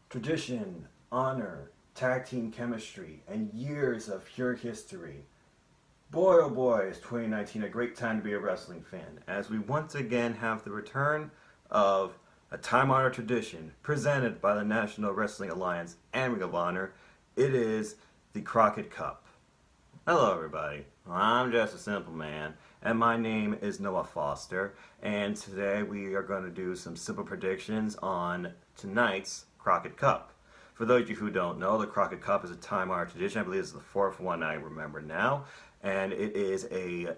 Tradition, honor, tag team chemistry, and years of pure history. Boy oh boy, is 2019 a great time to be a wrestling fan, as we once again have the return of a time-honored tradition presented by the National Wrestling Alliance and Ring of Honor. It is the Crockett Cup. Hello everybody, I'm just a simple man, and my name is Noah Foster, and today we are going to do some simple predictions on tonight's Crockett Cup. For those of you who don't know, the Crockett Cup is a time-honored tradition. I believe it's the fourth one I remember now, and it is a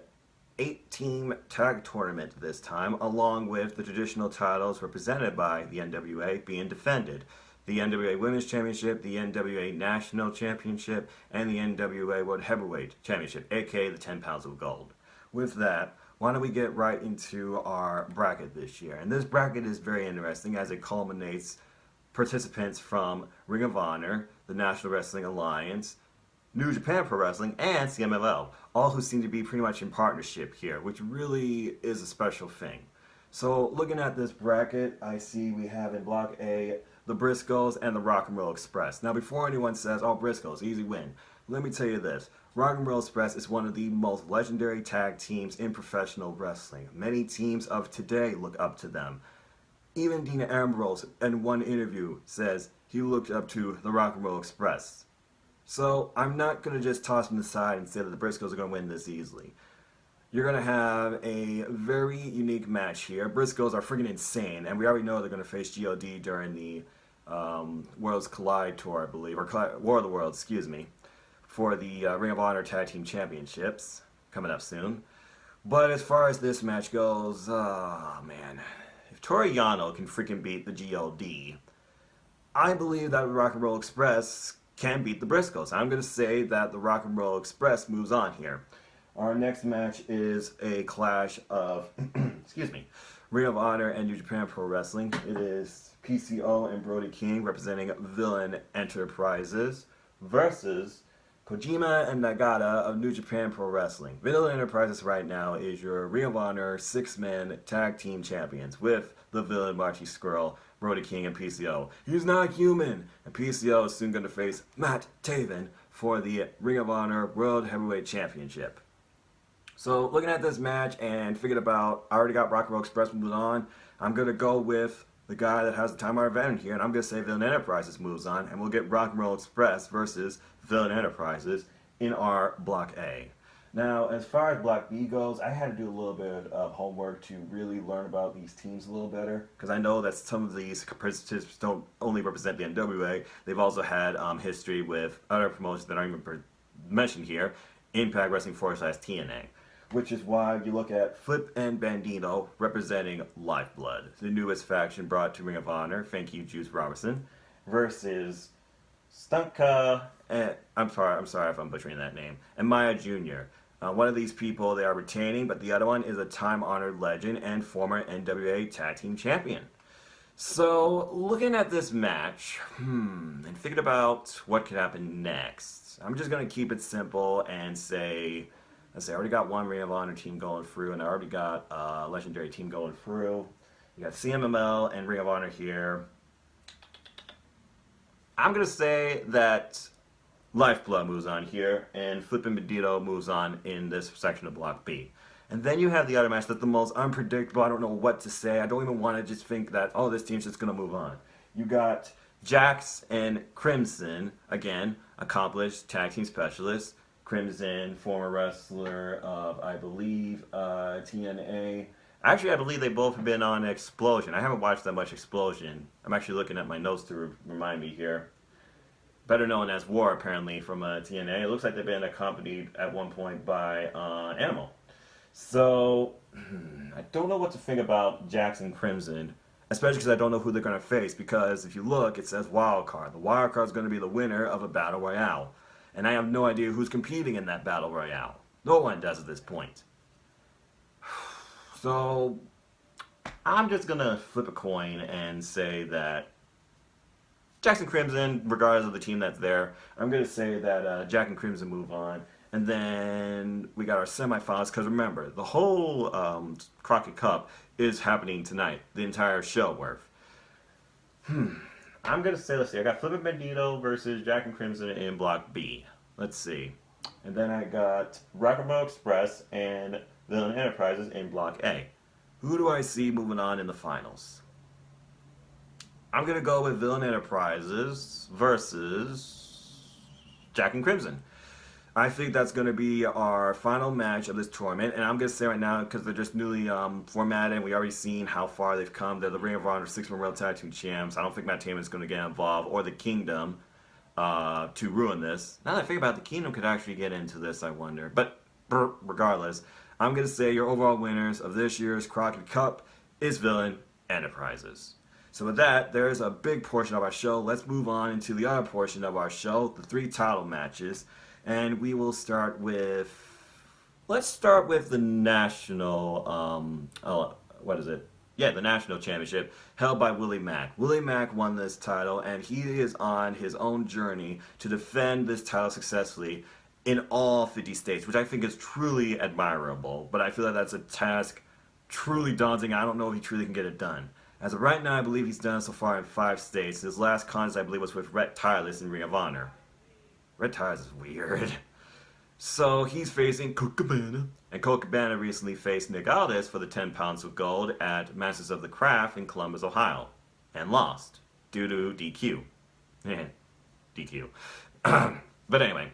8-team tag tournament this time, along with the traditional titles represented by the NWA being defended. The NWA Women's Championship, the NWA National Championship, and the NWA World Heavyweight Championship, aka the 10 pounds of gold. With that, why don't we get right into our bracket this year? And this bracket is very interesting as it culminates participants from Ring of Honor, the National Wrestling Alliance, New Japan Pro Wrestling, and CMLL, all who seem to be pretty much in partnership here, which really is a special thing. So looking at this bracket, I see we have in Block A the Briscoes and the Rock and Roll Express. Now before anyone says, oh, Briscoes, easy win, let me tell you this. Rock and Roll Express is one of the most legendary tag teams in professional wrestling. Many teams of today look up to them. Even Dean Ambrose, in one interview, says he looked up to the Rock and Roll Express. So I'm not going to just toss them aside and say that the Briscoes are going to win this easily. You're going to have a very unique match here. Briscoes are freaking insane, and we already know they're going to face GOD during the Worlds Collide Tour, I believe, or War of the Worlds, excuse me, for the Ring of Honor Tag Team Championships coming up soon. But as far as this match goes, oh man, if Toru Yano can freaking beat the GOD, I believe that Rock and Roll Express can beat the Briscoes. I'm going to say that the Rock and Roll Express moves on here. Our next match is a clash of, excuse me, Ring of Honor and New Japan Pro Wrestling. It is PCO and Brody King representing Villain Enterprises versus Kojima and Nagata of New Japan Pro Wrestling. Villain Enterprises right now is your Ring of Honor 6-man tag team champions with the villain Marty Scurll, Brody King, and PCO. He's not human! And PCO is soon going to face Matt Taven for the Ring of Honor World Heavyweight Championship. So looking at this match and figured about, I already got Rock and Roll Express moving on. I'm going to go with the guy that has the time honored veteran here, and I'm going to say Villain Enterprises moves on, and we'll get Rock and Roll Express versus Villain Enterprises in our Block A. Now, as far as Block B goes, I had to do a little bit of homework to really learn about these teams a little better, because I know that some of these participants don't only represent the NWA, they've also had history with other promotions that aren't even mentioned here, Impact Wrestling Force/TNA. Which is why you look at Flip and Bandito representing Lifeblood, the newest faction brought to Ring of Honor, thank you Juice Robinson, versus Stunka, and I'm sorry if I'm butchering that name, and Maya Jr. One of these people they are retaining, but the other one is a time-honored legend and former NWA Tag Team Champion. So, looking at this match, and thinking about what could happen next, I'm just going to keep it simple and say, I already got one Ring of Honor team going through, and I already got a legendary team going through. You got CMML and Ring of Honor here. I'm going to say that Lifeblood moves on here, and Flippin' Bandito moves on in this section of Block B. And then you have the other match that's the most unpredictable. I don't know what to say. I don't even want to just think that, oh, this team's just going to move on. You got Jax and Crimson, again, accomplished tag team specialists. Crimson, former wrestler of, I believe, TNA. Actually, I believe they both have been on Explosion. I haven't watched that much Explosion. I'm actually looking at my notes to remind me here. Better known as War, apparently, from TNA. It looks like they've been accompanied at one point by Animal. So, I don't know what to think about Jackson Crimson, especially because I don't know who they're going to face, because if you look, it says Wild Card. The Wild Card is going to be the winner of a Battle Royale. And I have no idea who's competing in that Battle Royale. No one does at this point. So, I'm just going to flip a coin and say that Jackson Crimson, regardless of the team that's there, I'm going to say that Jack and Crimson move on. And then we got our semifinals, because remember, the whole Crockett Cup is happening tonight, the entire show worth. I'm I'm going to say, let's see, I got Flippin' Bandito versus Jack and Crimson in Block B. Let's see. And then I got Rock'n'Roll Express and Villain Enterprises in Block A. Who do I see moving on in the finals? I'm going to go with Villain Enterprises versus Jack and Crimson. I think that's going to be our final match of this tournament, and I'm going to say right now, because they're just newly formatted, and we already seen how far they've come. They're the Ring of Honor 6-man World Tag Team Champs. I don't think Matt Taman's going to get involved, or the Kingdom, to ruin this. Now that I think about it, the Kingdom could actually get into this, I wonder. But regardless, I'm going to say your overall winners of this year's Crockett Cup is Villain Enterprises. So with that, there's a big portion of our show. Let's move on into the other portion of our show, the 3 title matches. And we will start with, let's start with the national, the national championship held by Willie Mack. Willie Mack won this title, and he is on his own journey to defend this title successfully in all 50 states, which I think is truly admirable. But I feel like that's a task truly daunting. I don't know if he truly can get it done. As of right now, I believe he's done it so far in 5 states. His last contest, I believe, was with Rhett Tyler in Ring of Honor. Red Ties is weird. So he's facing Colt Cabana. And Colt Cabana recently faced Nick Aldis for the 10 pounds of gold at Masters of the Craft in Columbus, Ohio. And lost due to DQ. DQ. But anyway,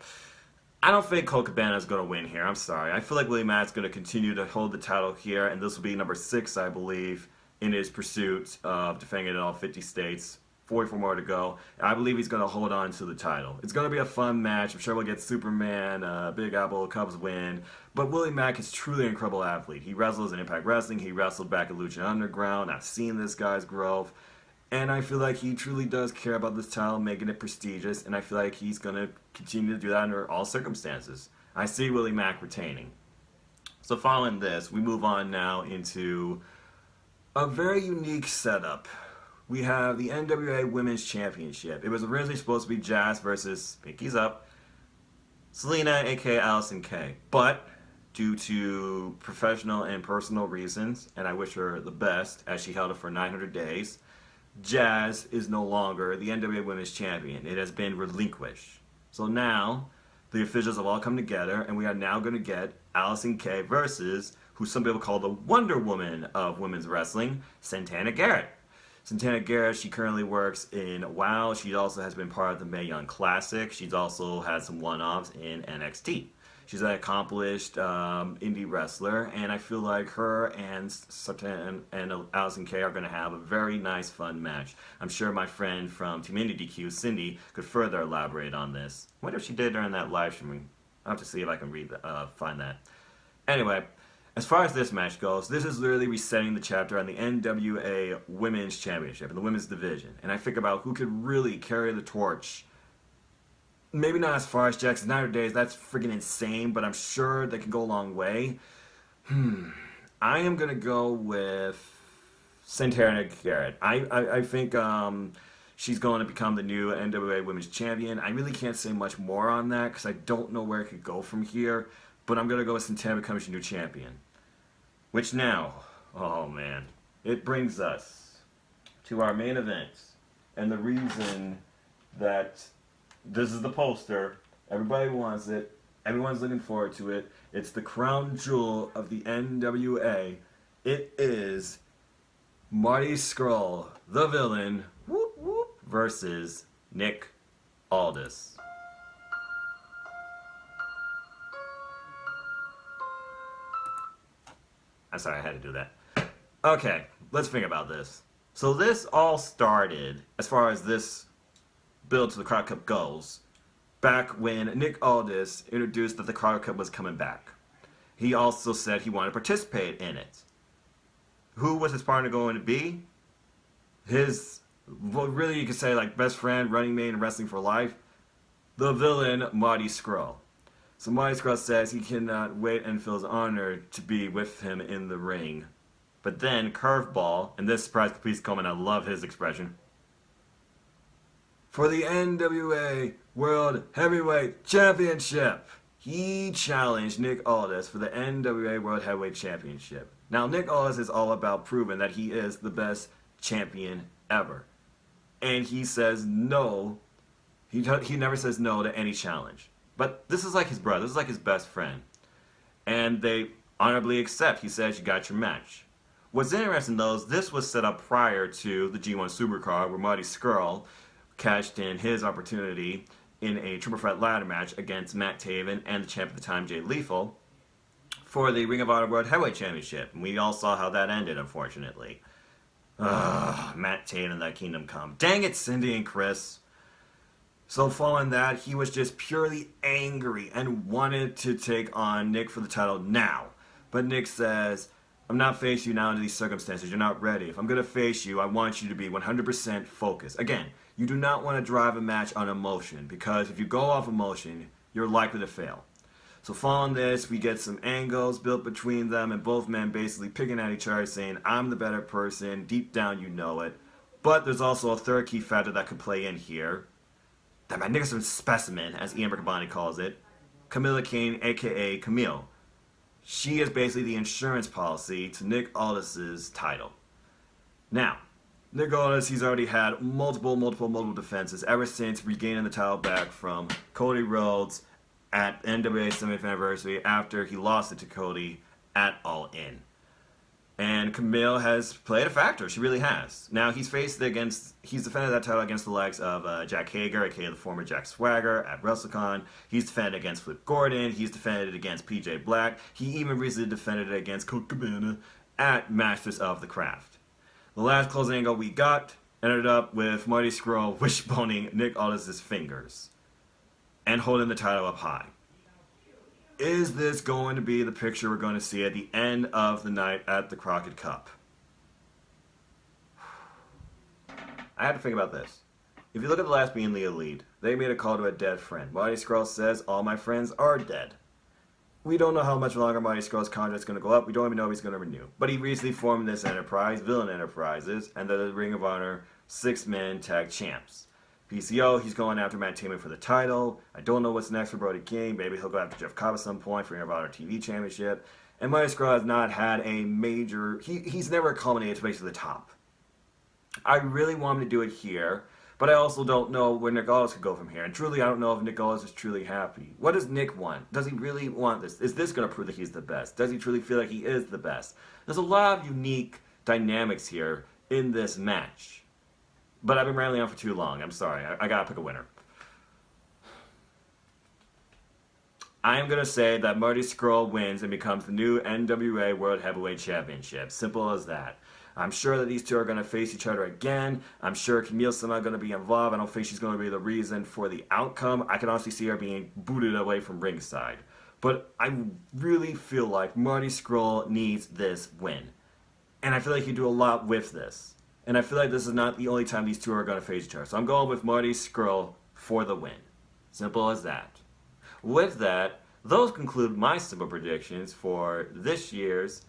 I don't think Colt Cabana is going to win here. I'm sorry. I feel like Willie Mack's going to continue to hold the title here. And this will be number 6, I believe, in his pursuit of defending it in all 50 states. 44 more to go. I believe he's going to hold on to the title. It's going to be a fun match. I'm sure we'll get Superman, Big Apple, Cubs win. But Willie Mack is truly an incredible athlete. He wrestles in Impact Wrestling. He wrestled back at Lucha Underground. I've seen this guy's growth. And I feel like he truly does care about this title, making it prestigious. And I feel like he's going to continue to do that under all circumstances. I see Willie Mack retaining. So following this, we move on now into a very unique setup. We have the NWA Women's Championship. It was originally supposed to be Jazz versus, Pinkies Up, Selena, aka Allison Kay. But due to professional and personal reasons, and I wish her the best as she held it for 900 days, Jazz is no longer the NWA Women's Champion. It has been relinquished. So now, the officials have all come together, and we are now going to get Allison Kay versus, who some people call the Wonder Woman of women's wrestling, Santana Garrett. Santana Garrett, she currently works in WoW. She also has been part of the Mae Young Classic. She's also had some one-offs in NXT. She's an accomplished indie wrestler, and I feel like her and Santana and Allison Kay are going to have a very nice, fun match. I'm sure my friend from Team Indie DQ, Cindy, could further elaborate on this. I wonder if she did during that live streaming. I'll have to see if I can find that. Anyway, as far as this match goes, this is literally resetting the chapter on the NWA Women's Championship in the women's division. And I think about who could really carry the torch. Maybe not as far as Jackson 900 days, that's freaking insane, but I'm sure they can go a long way. I am going to go with Santana Garrett. I think she's going to become the new NWA Women's Champion. I really can't say much more on that because I don't know where it could go from here. But I'm going to go with Santana becoming your new champion. Which now, oh man, it brings us to our main event. And the reason that this is the poster, everybody wants it, everyone's looking forward to it. It's the crown jewel of the NWA. It is Marty Scurll, the villain, versus Nick Aldis. I'm sorry, I had to do that. Okay, let's think about this. So this all started, as far as this build to the Crockett Cup goes, back when Nick Aldis introduced that the Crockett Cup was coming back. He also said he wanted to participate in it. Who was his partner going to be? His, well, really you could say like best friend, running mate, and wrestling for life, the villain Marty Scurll. So Marty Scurll says he cannot wait and feels honored to be with him in the ring. But then, curveball, and this surprise please comment, I love his expression. For the NWA World Heavyweight Championship, he challenged Nick Aldis for the NWA World Heavyweight Championship. Now, Nick Aldis is all about proving that he is the best champion ever. and he says no. He never says no to any challenge. But this is like his brother. This is like his best friend. And they honorably accept. He says, you got your match. What's interesting, though, is this was set up prior to the G1 Supercard, where Marty Scurll cashed in his opportunity in a triple threat ladder match against Matt Taven and the champ at the time, Jay Lethal, for the Ring of Honor World Heavyweight Championship. And we all saw how that ended, unfortunately. Matt Taven and that Kingdom Come. Dang it, Cindy and Chris. So following that, he was just purely angry and wanted to take on Nick for the title now. But Nick says, I'm not facing you now under these circumstances. You're not ready. If I'm going to face you, I want you to be 100% focused. Again, you do not want to drive a match on emotion, because if you go off emotion, you're likely to fail. So following this, we get some angles built between them, and both men basically picking at each other, saying, I'm the better person. Deep down, you know it. But there's also a third key factor that could play in here. That magnificent specimen, as Ian Riccaboni calls it, Camilla Kane, a.k.a. Camille. She is basically the insurance policy to Nick Aldis's title. Now, Nick Aldis, he's already had multiple defenses ever since regaining the title back from Cody Rhodes at NWA 70th anniversary after he lost it to Cody at All In. And Camille has played a factor. She really has. Now, he's defended that title against the likes of Jack Hager, aka the former Jack Swagger, at WrestleCon. He's defended against Flip Gordon. He's defended it against PJ Black. He even recently defended it against Colt Cabana at Masters of the Craft. The last closing angle we got ended up with Marty Scurll wishboning Nick Aldis' fingers and holding the title up high. Is this going to be the picture we're going to see at the end of the night at the Crockett Cup? I had to think about this. If you look at the last being the Elite, they made a call to a dead friend. Marty Scurll says, all my friends are dead. We don't know how much longer Marty Scurll's contract is going to go up. We don't even know if he's going to renew. But he recently formed this enterprise, Villain Enterprises, and they're the Ring of Honor 6-man tag champs. PCO, he's going after Matt Taven for the title. I don't know what's next for Brody King. Maybe he'll go after Jeff Cobb at some point for Ring of Honor TV Championship. And Marty Scurll has not had a major... He's never culminated to make it to the top. I really want him to do it here, but I also don't know where Nick Aldis could go from here. And truly, I don't know if Nick Aldis is truly happy. What does Nick want? Does he really want this? Is this going to prove that he's the best? Does he truly feel like he is the best? There's a lot of unique dynamics here in this match. But I've been rambling on for too long. I'm sorry. I gotta pick a winner. I am gonna say that Marty Scurll wins and becomes the new NWA World Heavyweight Championship. Simple as that. I'm sure that these two are gonna face each other again. I'm sure Camille's somehow gonna be involved. I don't think she's gonna be the reason for the outcome. I can honestly see her being booted away from ringside. But I really feel like Marty Scurll needs this win. And I feel like he'd do a lot with this. And I feel like this is not the only time these two are going to face each other. So I'm going with Marty Scurll for the win. Simple as that. With that, those conclude my simple predictions for this year's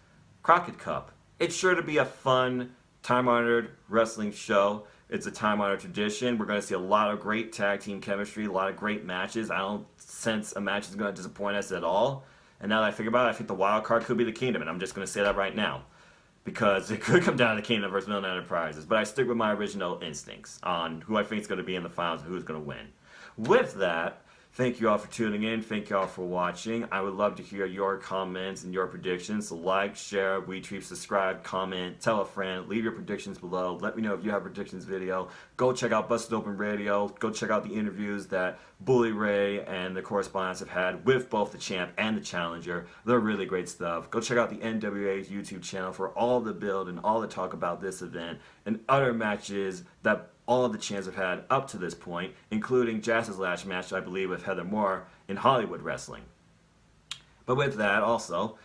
Crockett Cup. It's sure to be a fun, time-honored wrestling show. It's a time-honored tradition. We're going to see a lot of great tag team chemistry, a lot of great matches. I don't sense a match is going to disappoint us at all. And now that I think about it, I think the wild card could be the Kingdom, and I'm just going to say that right now. Because it could come down to Kingdom versus Villain Enterprises. But I stick with my original instincts on who I think is going to be in the finals and who's going to win. With that, thank you all for tuning in. Thank you all for watching. I would love to hear your comments and your predictions. So like, share, retweet, subscribe, comment, tell a friend, leave your predictions below. Let me know if you have a predictions video. Go check out Busted Open Radio. Go check out the interviews that Bully Ray and the correspondents have had with both the champ and the challenger. They're really great stuff. Go check out the NWA's YouTube channel for all the build and all the talk about this event and other matches that all of the champs have had up to this point, including Jazz's last match, I believe, with Heather Moore in Hollywood Wrestling. But with that, also,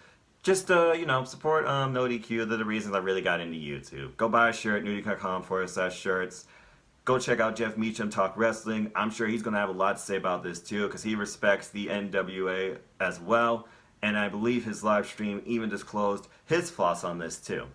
just, support No DQ. They're the reasons I really got into YouTube. Go buy a shirt, nudie.com/shirts. Go check out Jeff Meacham Talk Wrestling. I'm sure he's going to have a lot to say about this, too, because he respects the NWA as well. And I believe his live stream even disclosed his thoughts on this, too.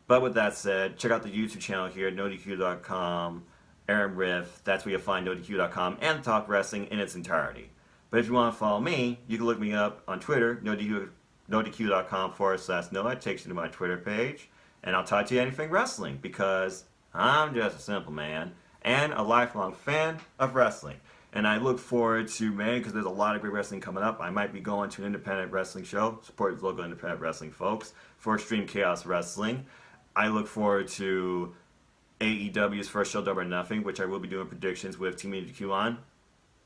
But with that said, check out the YouTube channel here, NoDQ.com, Aaron Riff. That's where you'll find NoDQ.com and Talk Wrestling in its entirety. But if you want to follow me, you can look me up on Twitter, NoDQ.com/Noah. It takes you to my Twitter page. And I'll talk to you anything wrestling because I'm just a simple man and a lifelong fan of wrestling. And I look forward to May because there's a lot of great wrestling coming up. I might be going to an independent wrestling show, support local independent wrestling folks, for Extreme Chaos Wrestling. I look forward to AEW's first show, Double or Nothing, which I will be doing predictions with Team EDQ on.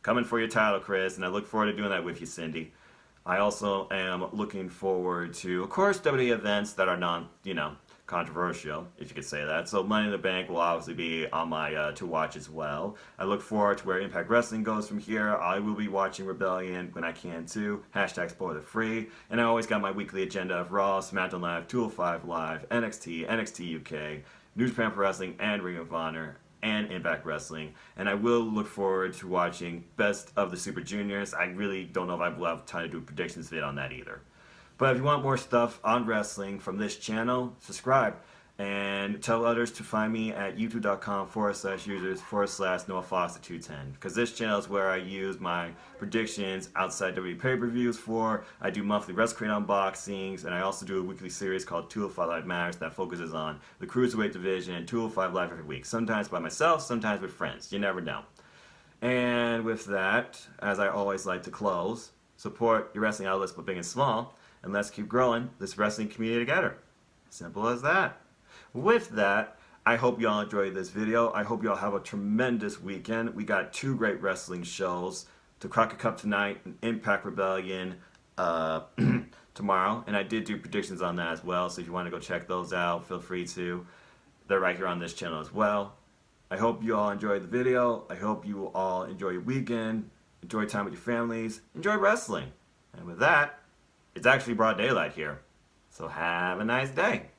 Coming for your title, Chris, and I look forward to doing that with you, Cindy. I also am looking forward to, of course, WWE events that are controversial, if you could say that. So Money in the Bank will obviously be on my to watch as well. I look forward to where Impact Wrestling goes from here. I will be watching Rebellion when I can too. Hashtag spoiler free. And I always got my weekly agenda of Raw, SmackDown Live, 205 Live, NXT, NXT UK, New Japan Pro Wrestling, and Ring of Honor, and Impact Wrestling. And I will look forward to watching Best of the Super Juniors. I really don't know if I will have time to do a predictions vid on that either. But if you want more stuff on wrestling from this channel, subscribe and tell others to find me at youtube.com/users/NoahFoster210, because this channel is where I use my predictions outside WWE pay-per-views for. I do monthly WrestleCrate unboxings, and I also do a weekly series called 205 Live Matters that focuses on the Cruiserweight division and 205 Live every week, sometimes by myself, sometimes with friends. You never know. And with that, as I always like to close, support your wrestling outlets both big and small, and let's keep growing this wrestling community together. Simple as that. With that, I hope y'all enjoyed this video. I hope y'all have a tremendous weekend. We got 2 great wrestling shows, the Crockett Cup tonight and Impact Rebellion tomorrow. And I did do predictions on that as well, so if you want to go check those out, feel free to. They're right here on this channel as well. I hope you all enjoyed the video. I hope you all enjoy your weekend, enjoy time with your families, enjoy wrestling. And with that, it's actually broad daylight here. So have a nice day.